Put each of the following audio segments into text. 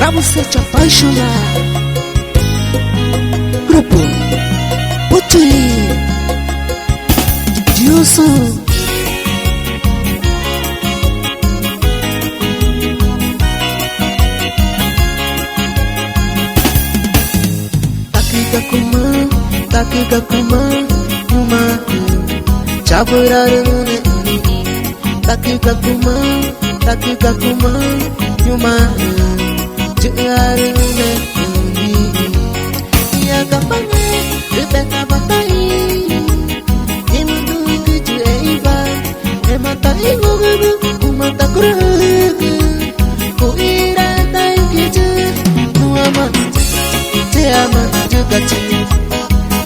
Vamos ser te apaixonar. Grupo Putri Dilson. Taki kakuma Numa Chaburarune Taki kakuma Numa Juarune Ia kapane Rebeka batai Imudu kuju eiva Emata ingogabu Umata kuragu Kuira tai kuju Nuama Teama juga cinta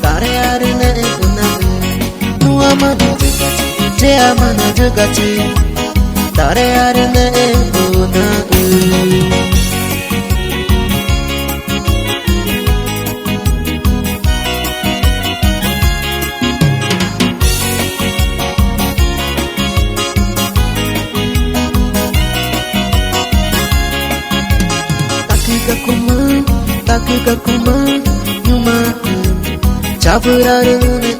Tare arune kuna Nuama Teama juga cinta Tare arune kuna Taki kakuma Numa Chaburarune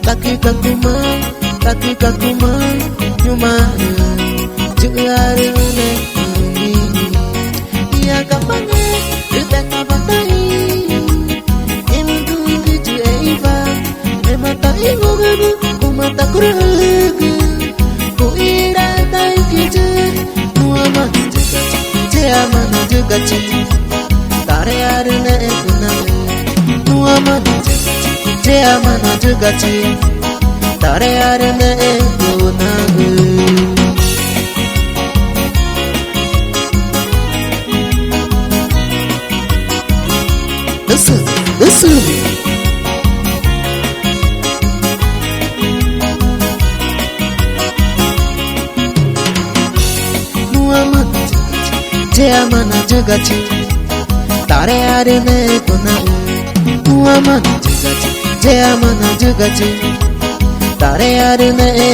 Taki kakuma Numa Juarune Ia kapane Rebeka batai Imudu kuju eiva Emata ingogabu Umata kuragu Kuira tai kuju Nuama Teama juga cinta Tare arune kuna Nuama Teama juga cinta Tare arune kuna Listen Nuama Teama juga cinta Tare arune kuna Nuama Teama juga cinta Tare arune